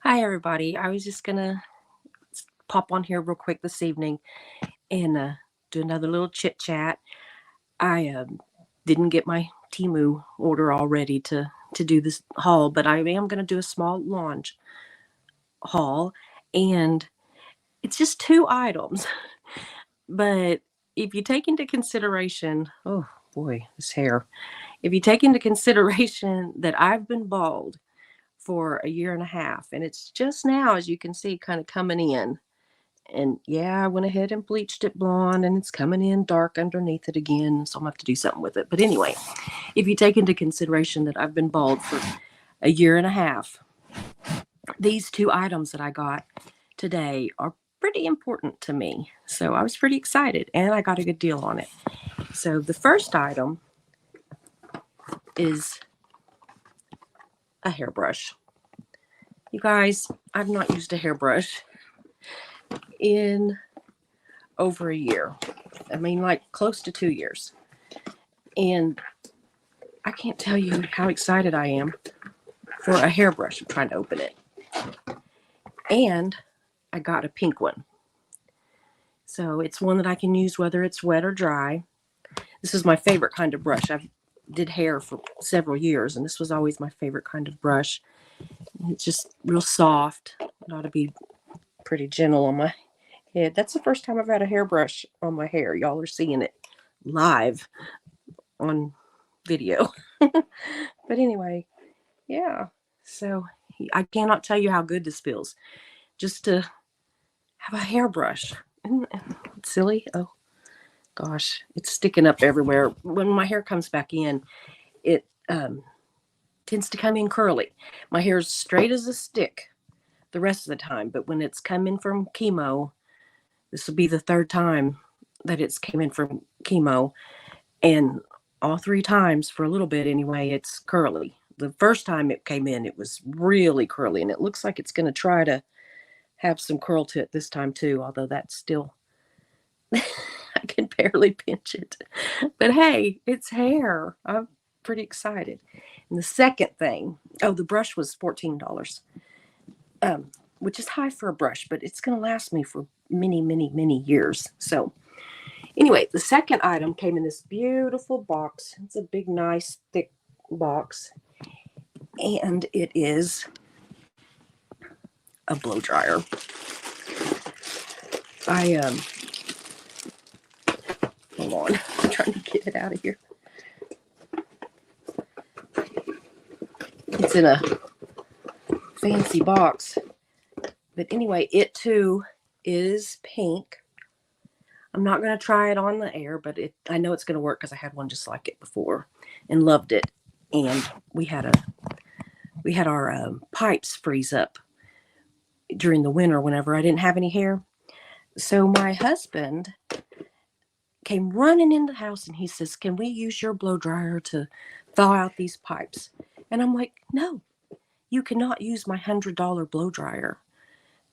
Hi, everybody. I was just gonna pop on here real quick this evening and do another little chit chat. I didn't get my Timu order all ready to do this haul, but I am gonna do a small launch haul, and it's just two items. But if you take into consideration, oh boy, this hair. If you take into consideration that I've been bald for a year and a half, and it's just now, as you can see, kind of coming in. And yeah, I went ahead and bleached it blonde and it's coming in dark underneath it again. So I'm gonna have to do something with it. But anyway, if you take into consideration that I've been bald for a year and a half, these two items that I got today are pretty important to me. So I was pretty excited and I got a good deal on it. So the first item is a hairbrush. You guys, I've not used a hairbrush in over a year. I mean, like close to 2 years. And I can't tell you how excited I am for a hairbrush. I'm trying to open it. And I got a pink one. So it's one that I can use whether it's wet or dry. This is my favorite kind of brush. I've did hair for several years, and this was always my favorite kind of brush. It's just real soft. It ought to be pretty gentle on my head. That's the first time I've had a hairbrush on my hair. Y'all are seeing it live on video. But anyway, yeah. So I cannot tell you how good this feels just to have a hairbrush. Isn't it silly? Oh gosh, it's sticking up everywhere. When my hair comes back in, it tends to come in curly. My hair is straight as a stick the rest of the time, but when it's come in from chemo, this will be the third time that it's came in from chemo, and all three times for a little bit anyway, it's curly. The first time it came in, it was really curly, and it looks like it's going to try to have some curl to it this time too, although that's still, I can barely pinch it. But hey, it's hair. I'm pretty excited. And the second thing, oh, the brush was $14, which is high for a brush, but it's going to last me for many, many, many years. So anyway, the second item came in this beautiful box. It's a big, nice, thick box. And it is a blow dryer. Hold on, I'm trying to get it out of here. It's in a fancy box. But anyway, it too is pink. I'm not going to try it on the air, but I know it's going to work because I had one just like it before and loved it. And we had our pipes freeze up during the winter whenever I didn't have any hair. So my husband came running in the house and he says, "Can we use your blow dryer to thaw out these pipes?" And I'm like, "No, you cannot use my $100 blow dryer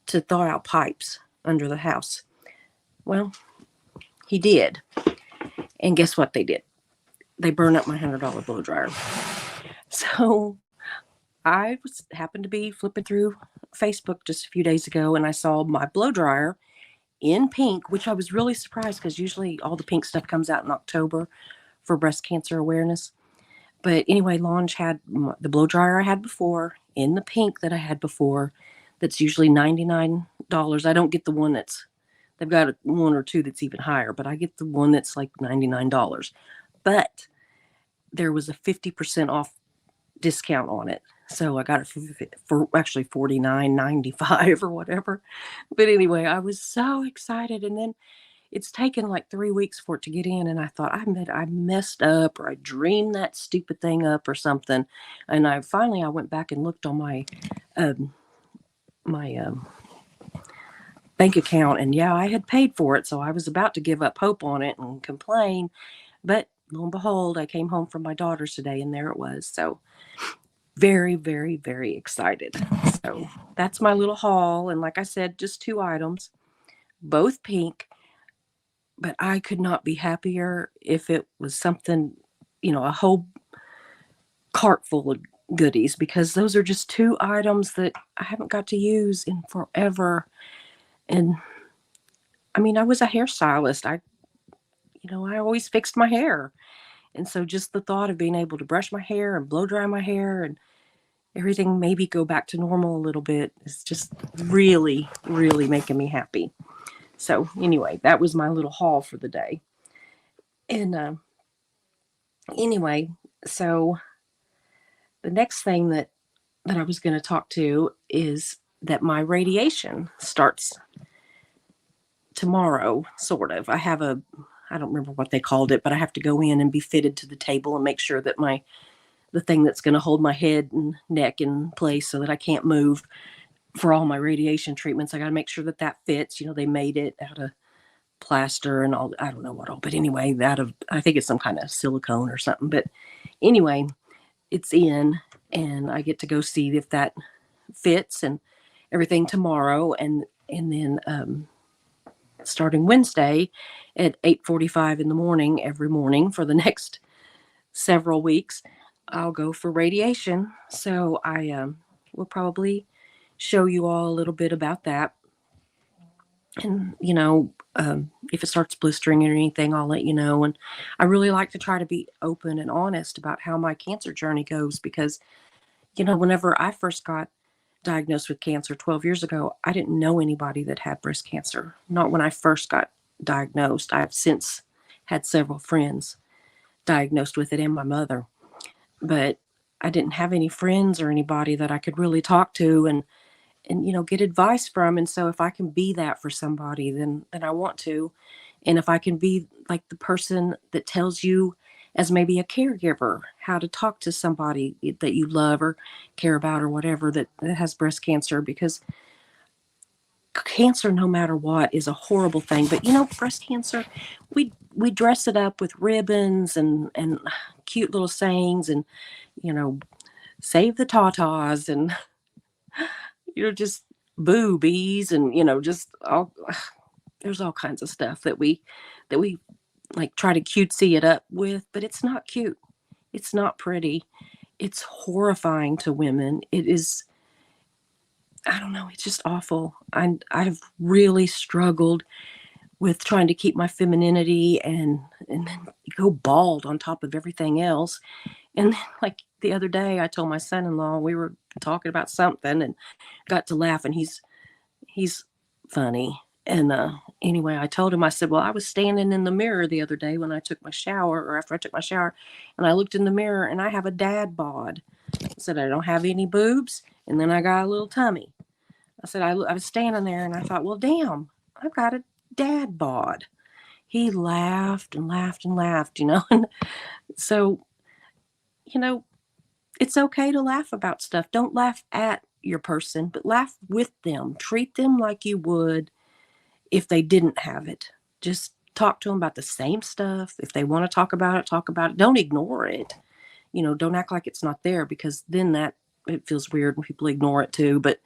to thaw out pipes under the house." Well, he did. And guess what they did? They burned up my $100 blow dryer. So I happened to be flipping through Facebook just a few days ago, and I saw my blow dryer in pink, which I was really surprised because usually all the pink stuff comes out in October for breast cancer awareness. But anyway, Lange had the blow dryer I had before in the pink that I had before. That's usually $99. I don't get the one they've got one or two that's even higher, but I get the one that's like $99. But there was a 50% off discount on it. So I got it for actually $49.95 or whatever. But anyway, I was so excited. And then it's taken like 3 weeks for it to get in. And I thought I messed up or I dreamed that stupid thing up or something. And I went back and looked on my bank account, and yeah, I had paid for it. So I was about to give up hope on it and complain. But lo and behold, I came home from my daughter's today and there it was. So very, very, very excited. So that's my little haul. And like I said, just two items, both pink. But I could not be happier if it was something, a whole cart full of goodies, because those are just two items that I haven't got to use in forever. And I mean, I was a hairstylist. I always fixed my hair. And so just the thought of being able to brush my hair and blow dry my hair and everything maybe go back to normal a little bit is just really, really making me happy. So anyway, that was my little haul for the day. And anyway, so the next thing that I was going to talk to is that my radiation starts tomorrow, sort of. I don't remember what they called it, but I have to go in and be fitted to the table and make sure that the thing that's going to hold my head and neck in place so that I can't move for all my radiation treatments. I got to make sure that that fits. They made it out of plaster and all. I don't know what all, but anyway, I think it's some kind of silicone or something. But anyway, it's in, and I get to go see if that fits and everything tomorrow, and then starting Wednesday at 8:45 in the morning every morning for the next several weeks, I'll go for radiation. So I will probably show you all a little bit about that. And, if it starts blistering or anything, I'll let you know. And I really like to try to be open and honest about how my cancer journey goes because, whenever I first got diagnosed with cancer 12 years ago, I didn't know anybody that had breast cancer. Not when I first got diagnosed. I've since had several friends diagnosed with it and my mother. But I didn't have any friends or anybody that I could really talk to and get advice from. And so if I can be that for somebody, then I want to. And if I can be like the person that tells you as maybe a caregiver how to talk to somebody that you love or care about or whatever that has breast cancer, because cancer, no matter what, is a horrible thing. But breast cancer, we dress it up with ribbons and cute little sayings and you know save the tatas and just boobies and just all. There's all kinds of stuff that we like try to cutesy it up with, but it's not cute. It's not pretty. It's horrifying to women. It is. I don't know. It's just awful. I've really struggled with trying to keep my femininity and then go bald on top of everything else. And then, like the other day, I told my son-in-law, we were talking about something and got to laugh, and he's funny. And anyway, I told him, I said, well, I was standing in the mirror the other day when I took my shower, or after I took my shower, and I looked in the mirror and I have a dad bod. I said, I don't have any boobs, and then I got a little tummy. I said, I was standing there and I thought, well, damn, I've got a dad bod. He laughed and laughed and laughed, And so, you know, it's okay to laugh about stuff. Don't laugh at your person, but laugh with them. Treat them like you would if they didn't have it. Just talk to them about the same stuff. If they want to talk about it, talk about it. Don't ignore it. Don't act like it's not there, because then it feels weird when people ignore it too. But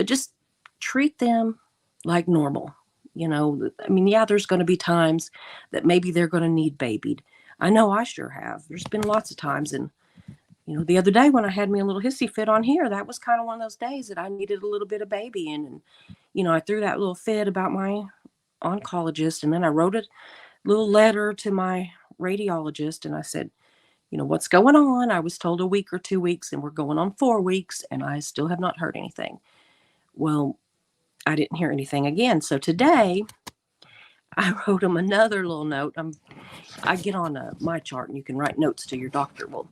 just treat them like normal. I mean, yeah, there's going to be times that maybe they're going to need babied. I know I sure have. There's been lots of times. And, the other day when I had me a little hissy fit on here, that was kind of one of those days that I needed a little bit of baby in. And, I threw that little fit about my oncologist. And then I wrote a little letter to my radiologist. And I said, what's going on? I was told a week or 2 weeks, and we're going on 4 weeks, and I still have not heard anything. Well, I didn't hear anything again. So today I wrote him another little note. I get on my chart, and you can write notes to your doctor. Well,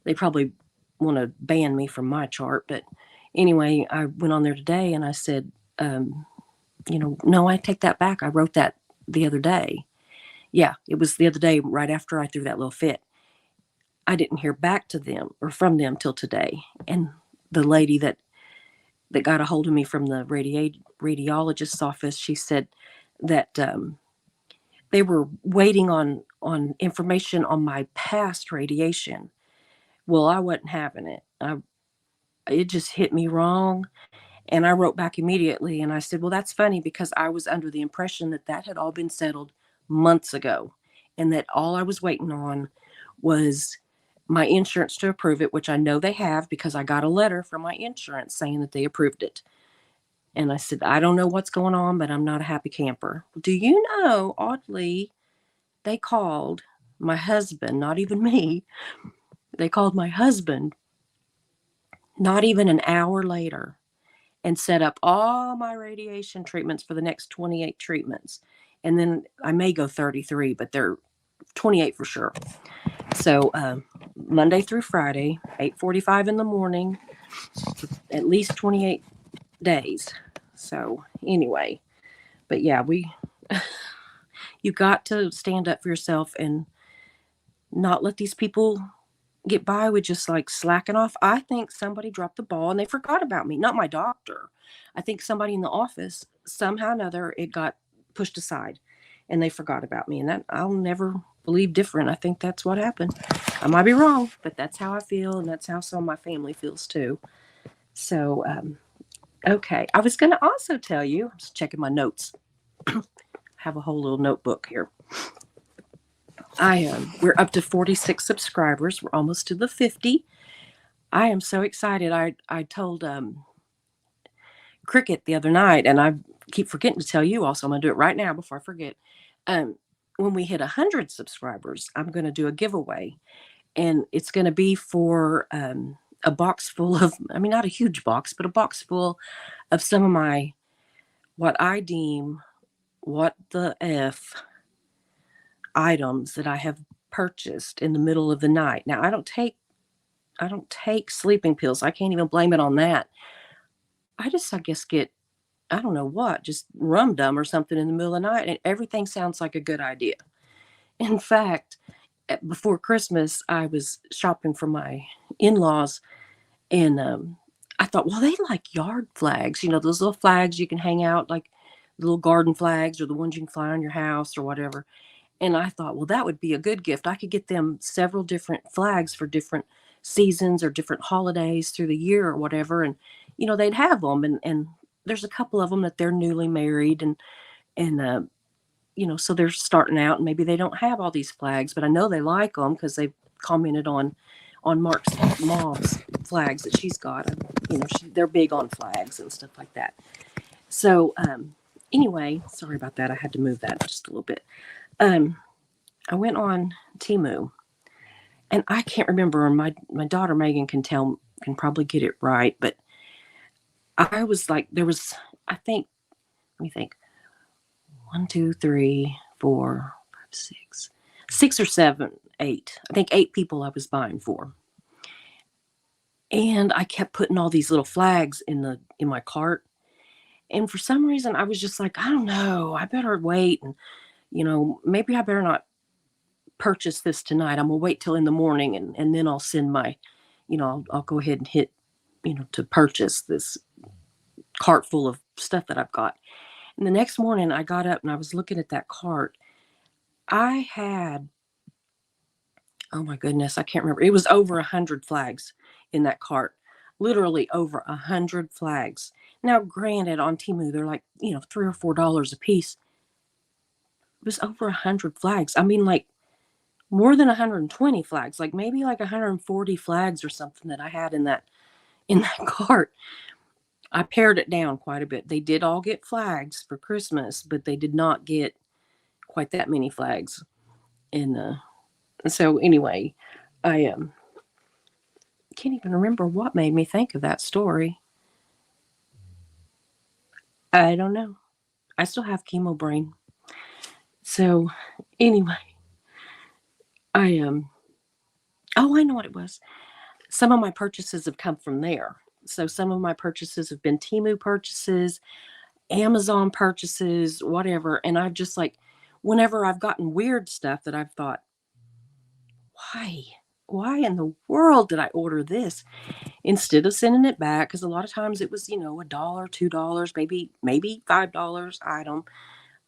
they probably want to ban me from my chart. But anyway, I went on there today and I said, no, I take that back. I wrote that the other day. Yeah, it was the other day right after I threw that little fit. I didn't hear back to them or from them till today. And the lady that got a hold of me from the radiologist's office, she said that they were waiting on information on my past radiation. Well, I wasn't having it. It just hit me wrong. And I wrote back immediately and I said, well, that's funny, because I was under the impression that had all been settled months ago, and that all I was waiting on was my insurance to approve it, which I know they have because I got a letter from my insurance saying that they approved it. And I said, I don't know what's going on, but I'm not a happy camper. Do you know, oddly, they called my husband, not even me, they called my husband not even an hour later and set up all my radiation treatments for the next 28 treatments. And then I may go 33, but they're 28 for sure. So Monday through Friday, 8:45 in the morning, at least 28 days. So anyway, but yeah, you got to stand up for yourself and not let these people get by with just like slacking off. I think somebody dropped the ball and they forgot about me, not my doctor. I think somebody in the office, somehow or another, it got pushed aside and they forgot about me. And that I'll never believe different. I think that's what happened. I might be wrong, but that's how I feel. And that's how some of my family feels too. So, okay. I was going to also tell you, I'm just checking my notes. I have a whole little notebook here. We're up to 46 subscribers. We're almost to the 50. I am so excited. I told Cricket the other night, and I keep forgetting to tell you also. I'm going to do it right now before I forget. Um, when we hit 100 subscribers, I'm going to do a giveaway, and it's going to be for a box full of, I mean, not a huge box, but a box full of some of my, what I deem, what the F items that I have purchased in the middle of the night. Now, I don't take sleeping pills. I can't even blame it on that. I guess, get, I don't know what, just rum dum or something in the middle of the night, and everything sounds like a good idea. In fact, before Christmas, I was shopping for my in laws, and I thought, well, they like yard flags, those little flags you can hang out, like little garden flags or the ones you can fly on your house or whatever. And I thought, well, that would be a good gift. I could get them several different flags for different seasons or different holidays through the year or whatever. And, they'd have them. And there's a couple of them that they're newly married and so they're starting out and maybe they don't have all these flags, but I know they like them because they've commented on Mark's mom's flags that she's got. They're big on flags and stuff like that. So, anyway, sorry about that. I had to move that just a little bit. I went on Temu, and I can't remember. My daughter Megan can probably get it right, but I was like, I think, let me think, 1, 2, 3, 4, 5, 6 or 7, 8. I think 8 people I was buying for, and I kept putting all these little flags in my cart, and for some reason I was just like, I don't know, I better wait, and maybe I better not purchase this tonight. I'm gonna wait till in the morning and then I'll send my, I'll go ahead and hit, to purchase this cart full of stuff that I've got. And the next morning I got up and I was looking at that cart. I had, oh my goodness, I can't remember. It was over 100 flags in that cart. Literally over 100 flags. Now, granted, on Temu, they're like, $3 or $4 a piece. It was over 100 flags. I mean, like, more than 120 flags, like maybe like 140 flags or something that I had in that cart. I pared it down quite a bit. They did all get flags for Christmas, but they did not get quite that many flags. And so anyway, I can't even remember what made me think of that story. I don't know. I still have chemo brain. So anyway, I oh, I know what it was. Some of my purchases have come from there. So some of my purchases have been Temu purchases, Amazon purchases, whatever. And I've just like, whenever I've gotten weird stuff that I've thought, why in the world did I order this? Instead of sending it back, because a lot of times it was, $1, $2, maybe $5 item.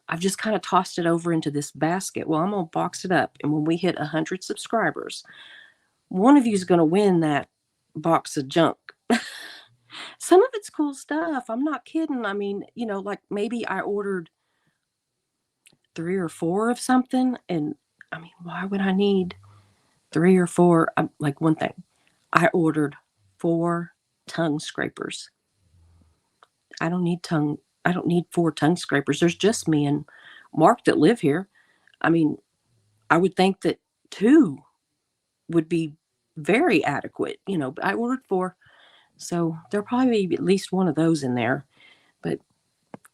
I've just kind of tossed it over into this basket. Well, I'm going to box it up. And when we hit 100 subscribers, one of you is going to win that box of junk. Some of it's cool stuff. I'm not kidding. I mean, like maybe I ordered 3 or 4 of something. And I mean, why would I need 3 or 4. Like one thing, I ordered 4 tongue scrapers. I don't need 4 tongue scrapers. There's just me and Mark that live here. I mean, I would think that 2 would be very adequate, but I ordered 4. So there'll probably be at least one of those in there. But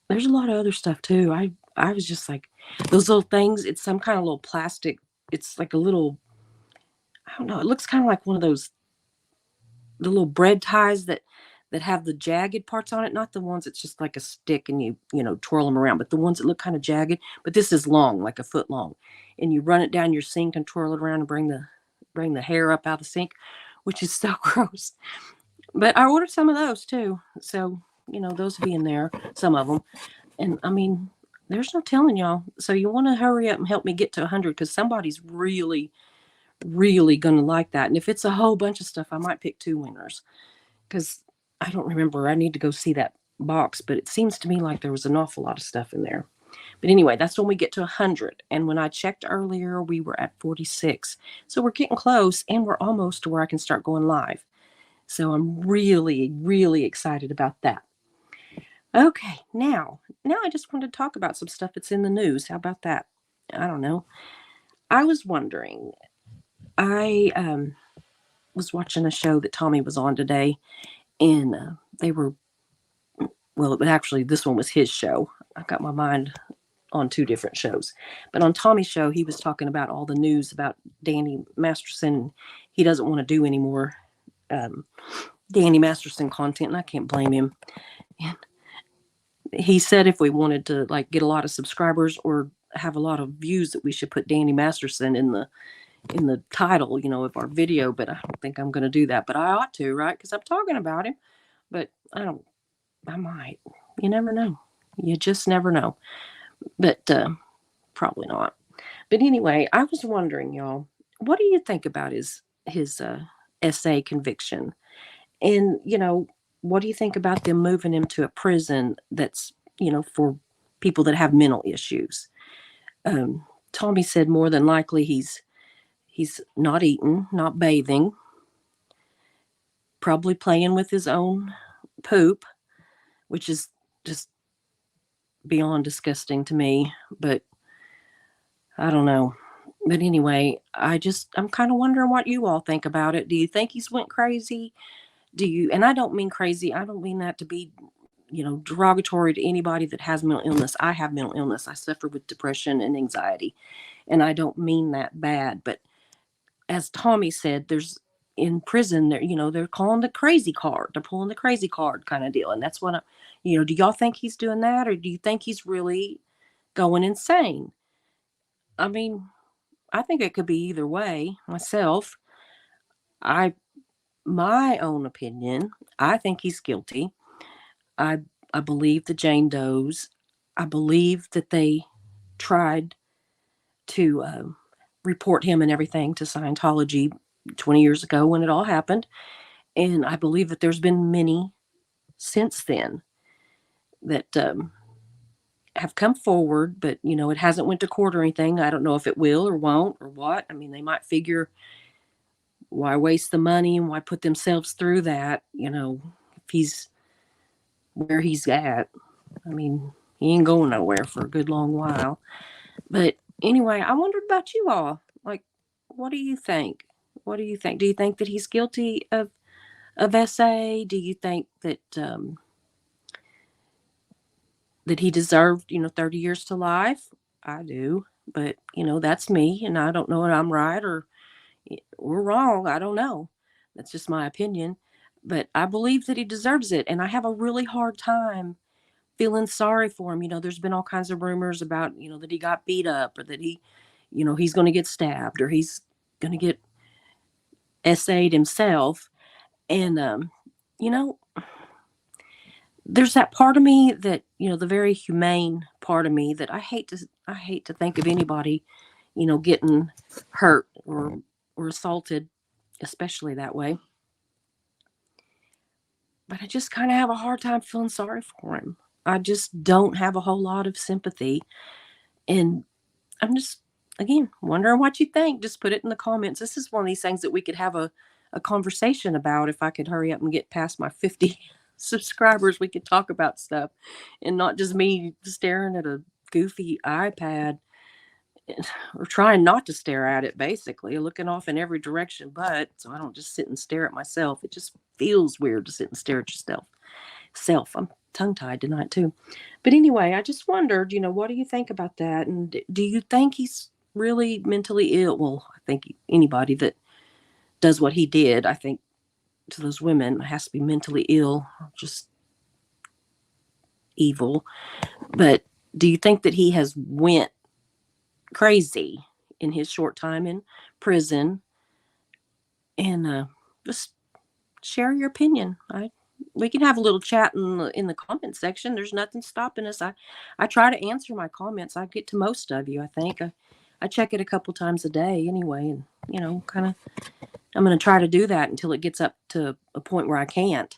there's a lot of other stuff too. I was just like, those little things, it's some kind of little plastic. It's like a little, I don't know, it looks kind of like one of those the little bread ties that have the jagged parts on it, not the ones that's just like a stick and you twirl them around, but the ones that look kind of jagged. But this is long, like a foot long, and you run it down your sink and twirl it around and bring the hair up out of the sink, which is so gross. But I ordered some of those too, so those will be in there, some of them, and I mean, there's no telling y'all. So you want to hurry up and help me get to 100 because somebody's really, really gonna like that. And if it's a whole bunch of stuff, I might pick 2 winners because I don't remember. I need to go see that box, but it seems to me like there was an awful lot of stuff in there. But anyway, that's when we get to 100. And when I checked earlier, we were at 46. So we're getting close and we're almost to where I can start going live. So I'm really, really excited about that. Okay, now I just wanted to talk about some stuff that's in the news. How about that? I don't know. I was wondering, I was watching a show that Tommy was on today, and they were, well, actually, this one was his show. I got my mind on 2 different shows. But on Tommy's show, he was talking about all the news about Danny Masterson. He doesn't want to do any more Danny Masterson content, and I can't blame him. And he said if we wanted to like get a lot of subscribers or have a lot of views, that we should put Danny Masterson in the title, of our video. But I don't think I'm going to do that. But I ought to, right? Because I'm talking about him. But I might. You never know. You just never know. But probably not. But anyway, I was wondering, y'all, what do you think about his SA conviction? And what do you think about them moving him to a prison that's for people that have mental issues? Tommy said more than likely he's not eating, not bathing, probably playing with his own poop, which is just beyond disgusting to me. But I don't know. But anyway, I'm kind of wondering what you all think about it. Do you think he's went crazy? And I don't mean crazy, I don't mean that to be, derogatory to anybody that has mental illness. I have mental illness. I suffer with depression and anxiety. And I don't mean that bad. But as Tommy said, there's in prison, they're calling the crazy card. They're pulling the crazy card kind of deal. And that's what do y'all think he's doing that? Or do you think he's really going insane? I mean, I think it could be either way myself. My own opinion, I think he's guilty. I I believe the Jane Does. I believe that they tried to report him and everything to Scientology 20 years ago when it all happened. And I believe that there's been many since then that have come forward, but it hasn't went to court or anything. I don't know if it will or won't or what. I mean, they might figure, why waste the money and why put themselves through that, if he's where he's at. I mean, he ain't going nowhere for a good long while. But anyway, I wondered about you all. Like, what do you think? What do you think? Do you think that he's guilty of SA? Do you think that that he deserved, 30 years to life? I do. But, that's me, and I don't know if I'm right or wrong. I don't know. That's just my opinion. But I believe that he deserves it, and I have a really hard time feeling sorry for him. There's been all kinds of rumors about, that he got beat up or that he's going to get stabbed or he's going to get SA'd himself. And, there's that part of me that, the very humane part of me that I hate to think of anybody, getting hurt or assaulted, especially that way. But I just kind of have a hard time feeling sorry for him. I just don't have a whole lot of sympathy. And I'm just again, wondering what you think. Just put it in the comments. This is one of these things that we could have a conversation about. If I could hurry up and get past my 50 subscribers, we could talk about stuff and not just me staring at a goofy iPad or trying not to stare at it, basically, looking off in every direction, but so I don't just sit and stare at myself. It just feels weird to sit and stare at yourself. I'm tongue tied tonight, too. But anyway, I just wondered, what do you think about that? And do you think he's really mentally ill? Well, I think anybody that does what he did, I think to those women has to be mentally ill, just evil. But do you think that he has went crazy in his short time in prison? And just share your opinion. We can have a little chat in the comment section. There's nothing stopping us. I try to answer my comments. I get to most of you. I think I check it a couple times a day anyway, and kind of I'm going to try to do that until it gets up to a point where I can't.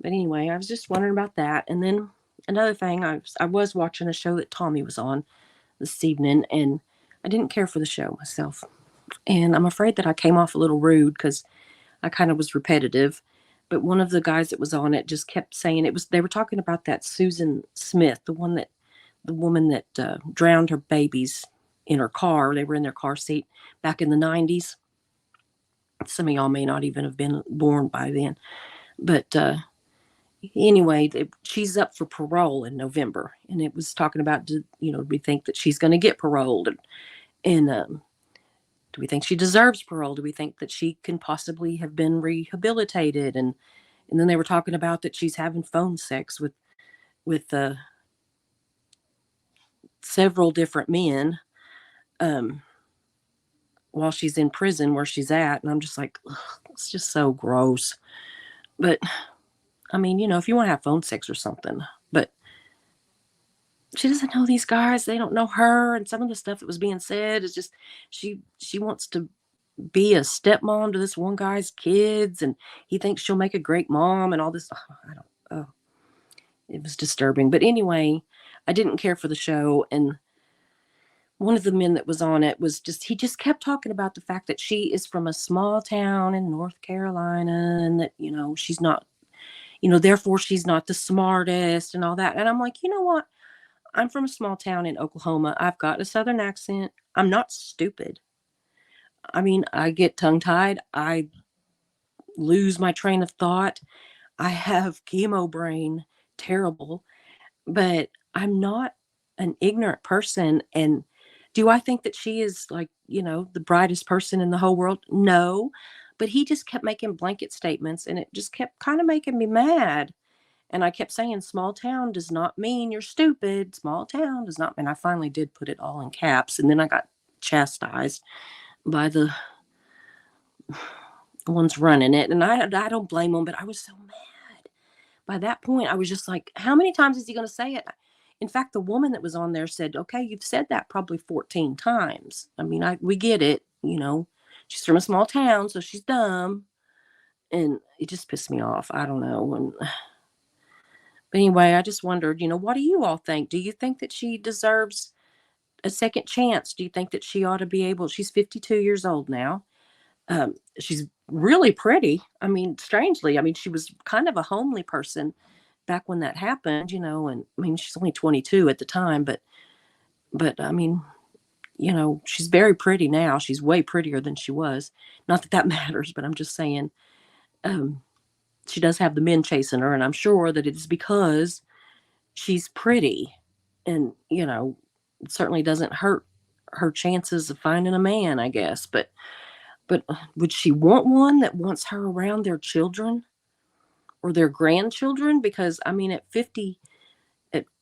But anyway, I was just wondering about that. And then another thing, I was watching a show that Tommy was on this evening, and I didn't care for the show myself. And I'm afraid that I came off a little rude because I kind of was repetitive. But one of the guys that was on it just kept saying they were talking about that Susan Smith, the woman that drowned her babies in her car. They were in their car seat back in the 90s. Some of y'all may not even have been born by then. But anyway, she's up for parole in November. And it was talking about, do we think that she's going to get paroled? And do we think she deserves parole? Do we think that she can possibly have been rehabilitated? And then they were talking about that she's having phone sex with several different men while she's in prison where she's at. And I'm just like, it's just so gross. But I mean, if you want to have phone sex or something, but she doesn't know these guys. They don't know her. And some of the stuff that was being said is just, she wants to be a stepmom to this one guy's kids, and he thinks she'll make a great mom and all this. It was disturbing. But anyway, I didn't care for the show. And one of the men that was on it he just kept talking about the fact that she is from a small town in North Carolina, and that, she's not, therefore she's not the smartest and all that. And I'm like, you know what? I'm from a small town in Oklahoma. I've got a Southern accent. I'm not stupid. I mean, I get tongue-tied. I lose my train of thought. I have chemo brain, terrible, but I'm not an ignorant person. And do I think that she is like, the brightest person in the whole world? No, but he just kept making blanket statements, and it just kept kind of making me mad. And I kept saying, small town does not mean you're stupid. Small town does not. And I finally did put it all in caps. And then I got chastised by the ones running it. And I don't blame them, but I was so mad. By that point, I was just like, how many times is he going to say it? In fact, the woman that was on there said, okay, you've said that probably 14 times. I mean, we get it. She's from a small town, so she's dumb. And it just pissed me off. I don't know. And but anyway, I just wondered, what do you all think? Do you think that she deserves a second chance? Do you think that she ought to be able? She's 52 years old now. She's really pretty. I mean, strangely, she was kind of a homely person back when that happened, and I mean, she's only 22 at the time, but I mean, she's very pretty now. She's way prettier than she was. Not that that matters, but I'm just saying, she does have the men chasing her, and I'm sure that it's because she's pretty, and it certainly doesn't hurt her chances of finding a man, I guess. But would she want one that wants her around their children or their grandchildren? Because I mean, at 50,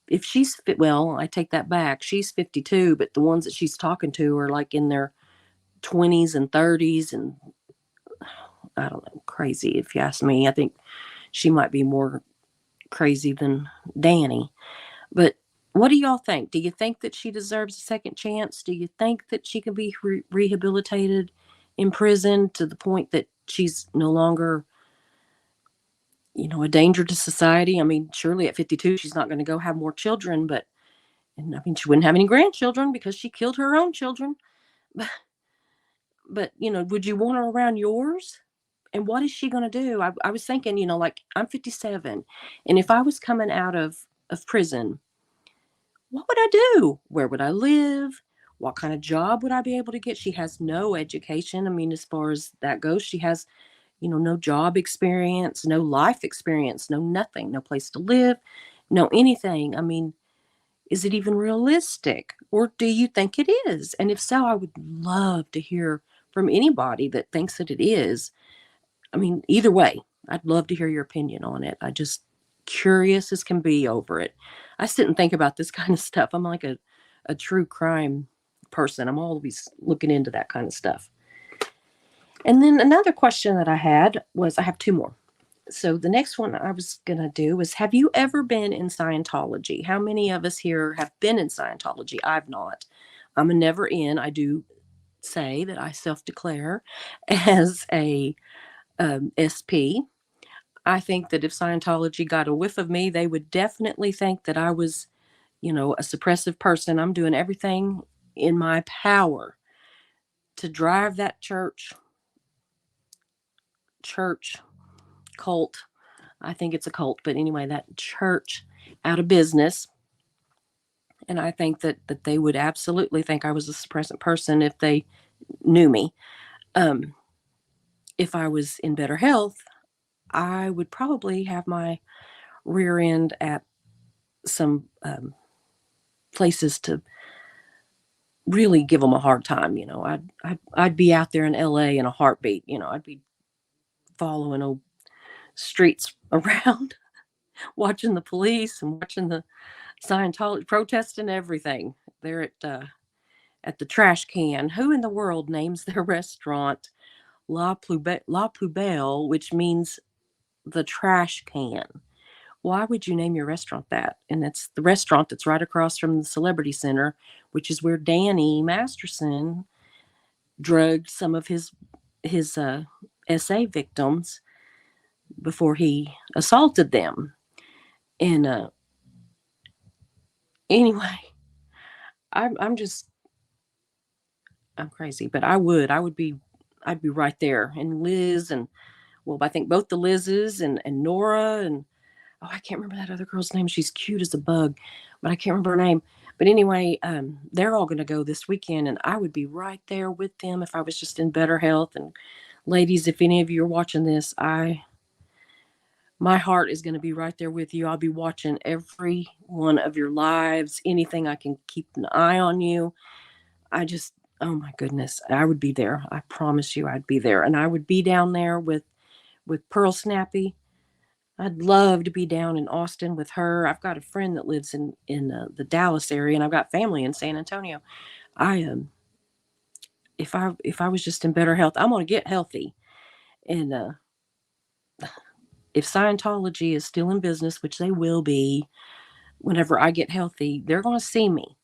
if she's fit, well, I take that back. She's 52, but the ones that she's talking to are like in their 20s and 30s, and I don't know, crazy. If you ask me, I think she might be more crazy than Danny. But what do y'all think? Do you think that she deserves a second chance? Do you think that she can be rehabilitated in prison to the point that she's no longer, a danger to society? I mean, surely at 52, she's not going to go have more children, and I mean, she wouldn't have any grandchildren because she killed her own children. But, would you want her around yours? And what is she going to do? I was thinking, like I'm 57. And if I was coming out of prison, what would I do? Where would I live? What kind of job would I be able to get? She has no education. I mean, as far as that goes, she has, no job experience, no life experience, no nothing, no place to live, no anything. I mean, is it even realistic? Or do you think it is? And if so, I would love to hear from anybody that thinks that it is. I mean, either way, I'd love to hear your opinion on it. I just curious as can be over it. I sit and think about this kind of stuff. I'm like a true crime person. I'm always looking into that kind of stuff. And then another question that I had was I have two more. So the next one I was going to do was, have you ever been in Scientology? How many of us here have been in Scientology? I've not. I'm a never in. I do say that I self declare as a SP. I think that if Scientology got a whiff of me, they would definitely think that I was, a suppressive person. I'm doing everything in my power to drive that church cult. I think it's a cult, but anyway, that church out of business. And I think that they would absolutely think I was a suppressant person if they knew me. Um, if I was in better health, I would probably have my rear end at some places to really give them a hard time. I'd be out there in LA in a heartbeat. I'd be following old streets around, watching the police and watching the Scientology protesting everything. They're at the trash can. Who in the world names their restaurant La Poubelle, which means the trash can? Why would you name your restaurant that? And it's the restaurant that's right across from the Celebrity Center, which is where Danny Masterson drugged some of his SA victims before he assaulted them. And anyway, I'm just I'm crazy, but I'd be right there. And Liz and well, I think both the Liz's and Nora and oh, I can't remember that other girl's name. She's cute as a bug, but I can't remember her name. But anyway, they're all going to go this weekend, and I would be right there with them if I was just in better health. And ladies, if any of you are watching this, my heart is going to be right there with you. I'll be watching every one of your lives. Anything I can keep an eye on you. Oh my goodness, I would be there. I promise you, I'd be there, and I would be down there with Pearl Snappy. I'd love to be down in Austin with her. I've got a friend that lives in the Dallas area, and I've got family in San Antonio. I am. If I was just in better health, I'm gonna get healthy. And if Scientology is still in business, which they will be, whenever I get healthy, they're gonna see me.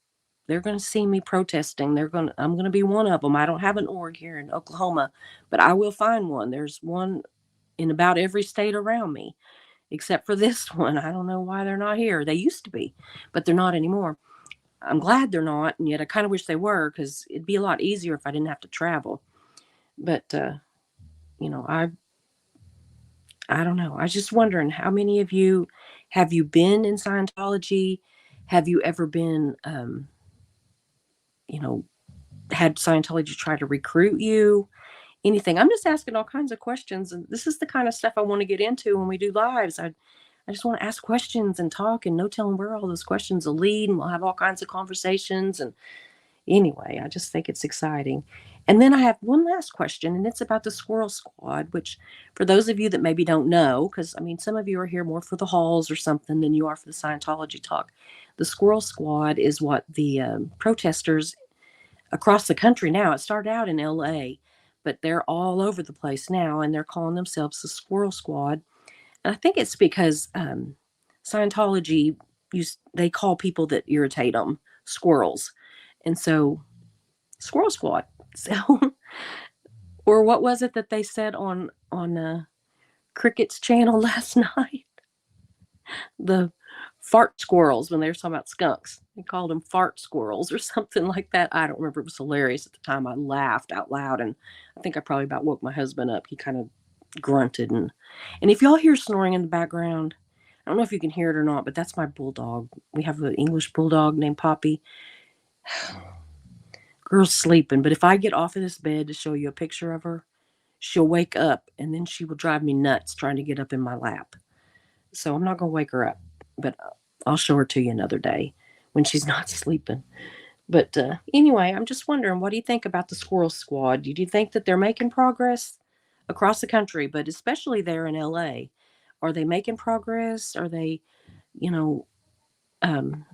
They're gonna see me protesting. I'm gonna be one of them. I don't have an org here in Oklahoma, but I will find one. There's one in about every state around me except for this one. I don't know why they're not here. They used to be, but they're not anymore. I'm glad they're not, and yet I kind of wish they were because it'd be a lot easier if I didn't have to travel. But you know, I don't know. I was just wondering how many of you have you been in Scientology? Have you ever been, you know, had Scientology try to recruit you? Anything? I'm just asking all kinds of questions, and this is the kind of stuff I want to get into when we do lives. I just want to ask questions and talk, and no telling where all those questions will lead, and we'll have all kinds of conversations. And anyway, I just think it's exciting. And then I have one last question, and it's about the Squirrel Squad, which for those of you that maybe don't know, because I mean, some of you are here more for the halls or something than you are for the Scientology talk. The Squirrel Squad is what the protesters across the country now, it started out in LA, but they're all over the place now, and they're calling themselves the Squirrel Squad. And I think it's because Scientology they call people that irritate them squirrels, and so Squirrel Squad. So, or what was it that they said on Cricket's channel last night? The fart squirrels when they were talking about skunks. They called them fart squirrels or something like that. I don't remember. It was hilarious at the time. I laughed out loud, and I think I probably about woke my husband up. He kind of grunted, and if y'all hear snoring in the background, I don't know if you can hear it or not, but that's my bulldog. We have an English bulldog named Poppy. Girl's sleeping, but if I get off of this bed to show you a picture of her, she'll wake up and then she will drive me nuts trying to get up in my lap. So I'm not going to wake her up, but I'll show her to you another day when she's not sleeping. But anyway, I'm just wondering, what do you think about the Squirrel Squad? Do you think that they're making progress across the country, but especially there in LA? Are they making progress? Are they, you know, um,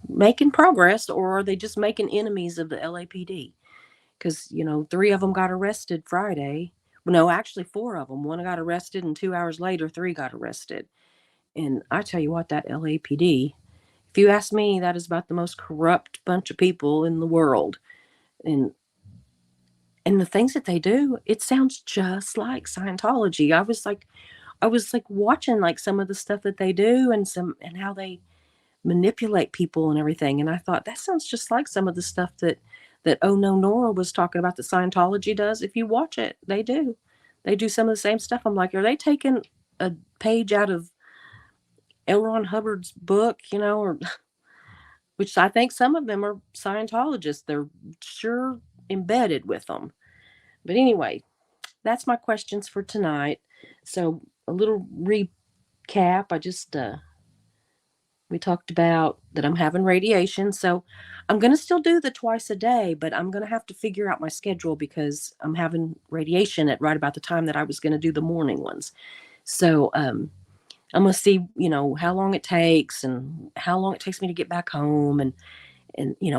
making progress, or are they just making enemies of the LAPD? Because, three of them got arrested Friday. Well, no, actually, four of them. One got arrested, and 2 hours later, three got arrested. And I tell you what, that LAPD, if you ask me, that is about the most corrupt bunch of people in the world. And the things that they do, it sounds just like Scientology. I was like watching like some of the stuff that they do and how they manipulate people and everything. And I thought that sounds just like some of the stuff that Oh No Nora was talking about that Scientology does. If you watch it, they do. They do some of the same stuff. I'm like, are they taking a page out of L. Ron Hubbard's book, or which I think some of them are Scientologists. They're sure embedded with them. But anyway, that's my questions for tonight. So a little recap. We talked about that I'm having radiation. So I'm going to still do the twice a day, but I'm going to have to figure out my schedule because I'm having radiation at right about the time that I was going to do the morning ones. So I'm going to see, how long it takes and how long it takes me to get back home and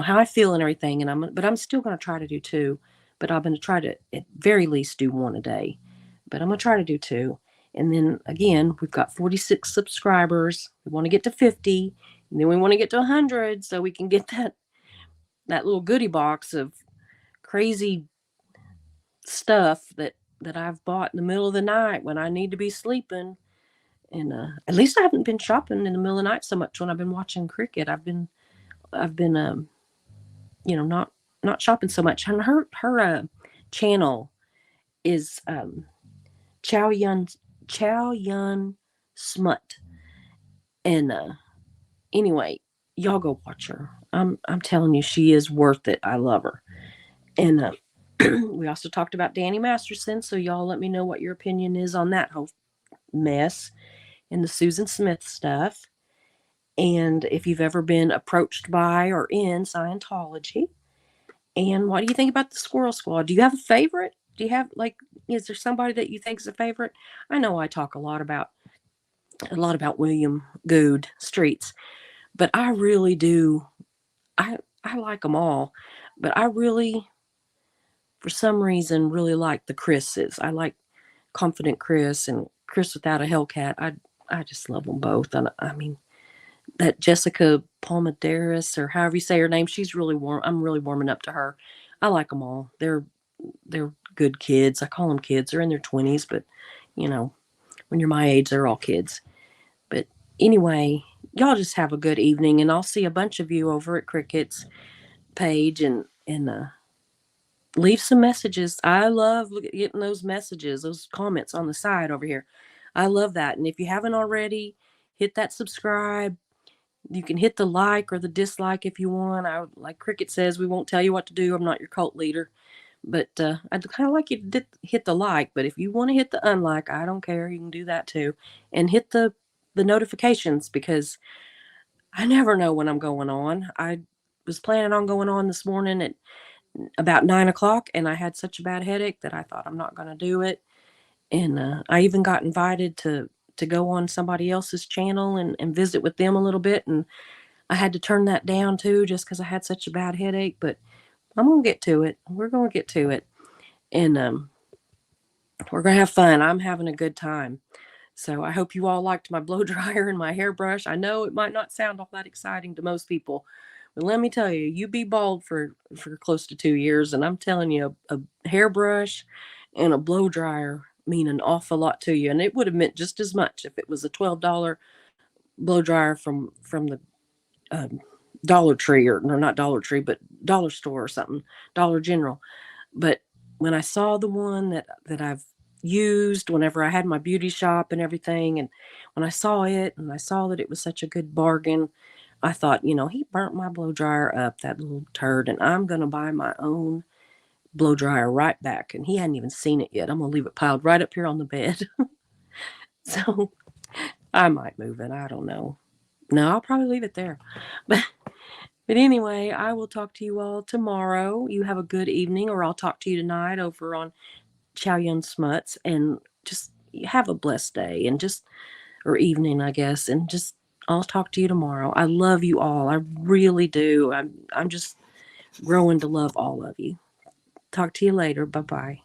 how I feel and everything. But I'm still going to try to do two, but I'm going to try to at very least do one a day, but I'm going to try to do two. And then again, we've got 46 subscribers. We want to get to 50, and then we want to get to 100 so we can get that little goodie box of crazy stuff that I've bought in the middle of the night when I need to be sleeping. And at least I haven't been shopping in the middle of the night so much when I've been watching cricket. I've been not shopping so much. And her channel is Chow Yun Smut. And anyway, y'all go watch her. I'm telling you, she is worth it. I love her. And we also talked about Danny Masterson, so y'all let me know what your opinion is on that whole mess and the Susan Smith stuff. And if you've ever been approached by or in Scientology. And what do you think about the Squirrel Squad? Do you have a favorite? Do you have is there somebody that you think is a favorite? I know I talk a lot about William Good Streets, but I really do. I like them all, but I really, for some reason, really like the Chris's. I like Confident Chris and Chris Without a Hellcat. I just love them both. And I mean, that Jessica Palmaderas, or however you say her name, she's really warm. I'm really warming up to her. I like them all. They're good kids. I call them kids. They're in their 20s, but when you're my age, they're all kids. But anyway, y'all just have a good evening, and I'll see a bunch of you over at Cricket's page and leave some messages. I love getting those messages, those comments on the side over here. I love that. And if you haven't already, hit that subscribe. You can hit the like or the dislike if you want. Like Cricket says, we won't tell you what to do. I'm not your cult leader. But I'd kind of like you to hit the like. But if you want to hit the unlike, I don't care. You can do that too. And hit the notifications, because I never know when I'm going on. I was planning on going on this morning at about 9 o'clock, and I had such a bad headache that I thought I'm not going to do it. And I even got invited to go on somebody else's channel and visit with them a little bit. And I had to turn that down too, just because I had such a bad headache. But I'm going to get to it. We're going to get to it. And we're going to have fun. I'm having a good time. So I hope you all liked my blow dryer and my hairbrush. I know it might not sound all that exciting to most people, but let me tell you, you be bald for close to 2 years, and I'm telling you, a hairbrush and a blow dryer mean an awful lot to you. And it would have meant just as much if it was a $12 blow dryer from the um, Dollar Tree, or no, not Dollar Tree, but Dollar Store or something, Dollar General. But when I saw the one that I've used whenever I had my beauty shop and everything, and when I saw it and I saw that it was such a good bargain, I thought, he burnt my blow dryer up, that little turd, and I'm going to buy my own blow dryer right back. And he hadn't even seen it yet. I'm going to leave it piled right up here on the bed. So I might move it. I don't know. No, I'll probably leave it there. But but anyway, I will talk to you all tomorrow. You have a good evening, or I'll talk to you tonight over on Chow Yun Smuts, and just have a blessed day, and just, or evening, I guess, and just, I'll talk to you tomorrow. I love you all. I really do. I'm just growing to love all of you. Talk to you later. Bye bye.